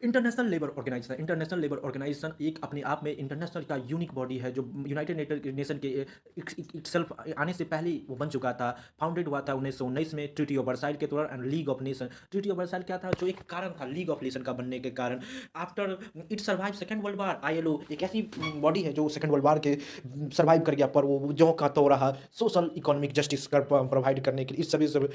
International labour organisation एक अपने आप में इंटरनेशनल का यूनिक बॉडी है जो यूनाइटेड नेशन के इटसेल्फ आने से पहले वो बन चुका था। फाउंडेड हुआ था 1919 में ट्रीटी ऑफ वर्साइल के दौरान and league of nation. Treaty of Versailles क्या था, जो एक कारण था लीग ऑफ नेशन का बनने के कारण। After it survive second world war, ILO एक ऐसी बॉडी है जो सेकेंड वर्ल्ड वार के सर्वाइव कर गया, पर वो जो का तो रहा सोशल इकोनॉमिक जस्टिस कर प्रोवाइड करने के लिए। इस सभी सब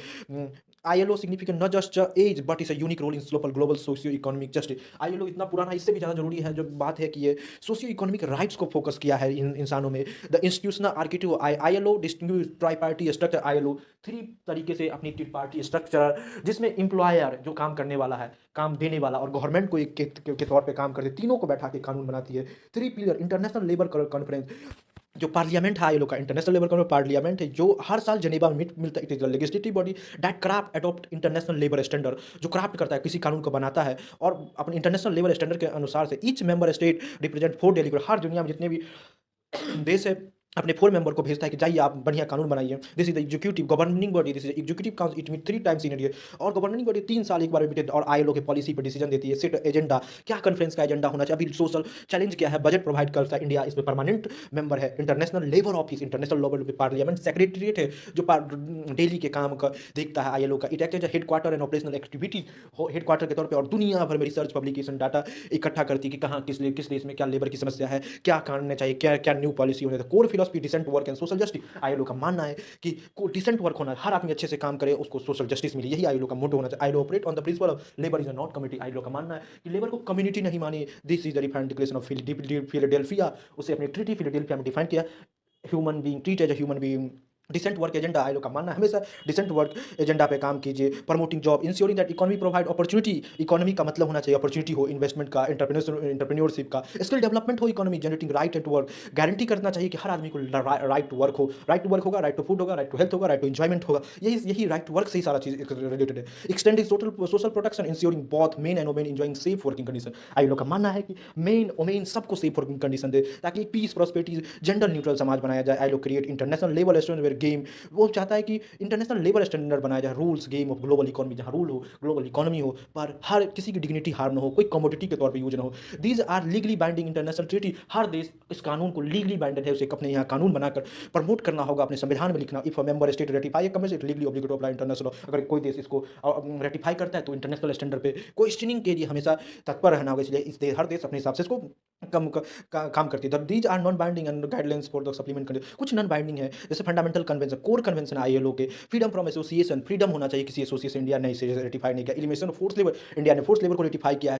ILO significant not just as but is a unique role in global socio economic justice. ILO इतना पुराना इससे भी ज़्यादा जरूरी है, जो बात है कि ये सोशियो इकोनॉमिक राइट्स को फोकस किया है इन इंसानों में। The institutional architecture ILO distinguish try party structure. ILO three तरीके से अपनी ट्री पार्टी स्ट्रक्चर, जिसमें एम्प्लॉयर जो काम करने वाला है, काम देने वाला, और गवर्नमेंट को एक के तौर पे काम करते, तीनों को बैठा के कानून बनाती है। Three pillar international labour conference, जो पार्लियामेंट है आईएलओ का, इंटरनेशनल लेबर कॉन्फ्रेंस पार्लियामेंट है जो हर साल जनेवा में मिलता है। It is the legislative body that craft adopt international labour standard, जो क्राफ्ट करता है, किसी कानून को बनाता है और अपने इंटरनेशनल लेबर स्टैंडर्ड के अनुसार से each member state represent four delegate. हर दुनिया में जितने भी देश है अपने फोर मेंबर को भेजता है कि जाइए आप बढ़िया कानून बनाइए। This is the executive governing body, this is executive council, it meet 3 times in year. और गवर्निंग बॉडी 3 साल एक बार रिपीटेड, और आईएलओ के पॉलिसी पर डिसीजन देती है, सेट एजेंडा, क्या कॉन्फ्रेंस का एजेंडा होना चाहिए, अभी सोशल चैलेंज क्या है, बजट प्रोवाइड करता है। इंडिया इसमें परमानेंट मेंबर है। International labour office, international labour parliament secretariat है जो डेली के काम का देखता है आईएलओ का। It act as headquarter and operational activity, headquarter के तौर पर, और दुनिया भर में रिसर्च पब्लिकेशन डाटा इकट्ठा करती है कि कहाँ किस देश में क्या लेबर की समस्या है, क्या करना चाहिए, क्या क्या न्यू पॉलिसी होने। Core philosophy decent work and social justice. ILO का मानना है कि डिसेंट वर्क होना, हर आदमी अच्छे से काम करे, उसको सोशल जस्टिस मिले, यही आईएलओ का मोटो होना चाहिए। ILO operate on the principle of labour is not community. ILO का मानना है कि लेबर को कम्युनिटी नहीं मानी। This is the refined declaration of Philadelphia, उसे अपने ट्रीटी फिलाडेल्फिया में डिफाइन किया। Human being treat as a human being. Decent work agenda, ILO का मानना है हमेशा डिसेंट वर्क एजेंडा पे काम कीजिए। Promoting job, ensuring that economy provide opportunity. Economy का मतलब होना चाहिए अपॉर्चुनिटी हो, इन्वेस्टमेंट का, एंटरप्रेन्योरशिप का, स्किल डेवलपमेंट हो, economy generating right to work. Guarantee करना चाहिए कि हर आदमी को राइट टू वर्क हो। राइट टू वर्क होगा, राइट टू फूड होगा, राइट टू हेल्थ होगा, राइट टू एंजॉयमेंट होगा। यही राइट टू वर्क से ही सारा चीज रिलेटेड है। Extending social protection, ensuring both men and women enjoying safe working condition. ILO का मानना है कि मेन वुमेन सबको सेफ वर्किंग कंडीशन दे, ताकि पीस प्रॉस्पेरिटी जेंडर न्यूट्रल समाज बनाया जाए। ILO create international level standard game, वो चाहता है कि इंटरनेशनल लेबर स्टैंडर्ड बनाया जाए, rules game of global economy, जहां रूल हो, ग्लोबल इकोनॉमी हो, पर हर किसी की डिग्निटी हार्म ना हो, कोई कमोडिटी के तौर पे यूज ना हो। These are legally binding international treaty. हर देश इस कानून को लीगली बाइंडेड है, उसे अपने यहाँ कानून बनाकर प्रमोट करना होगा, अपने संविधान में लिखना। If a member state ratify a convention, it legally obligate to apply international. अगर कोई देश इसको रेटिफाई करता है तो इंटरनेशनल स्टैंडर्ड पे क्वेश्चनिंग के लिए हमेशा तत्पर रहना होगा। इसलिए हर देश अपने हिसाब से इसको काम करती है। These are non binding and guidelines for the supplement. कुछ नॉन बाइंडिंग है, जैसे fundamental convention, core convention ILO के। फ्रीडम फ्रॉम एसोसिएशन, फ्रीडम होना चाहिए किसी एसोसिएशन, इंडिया ने इसे रेटिफाई नहीं किया। Elimination of force labour, India ने फोर्स लेबर को रेटिफाई किया है।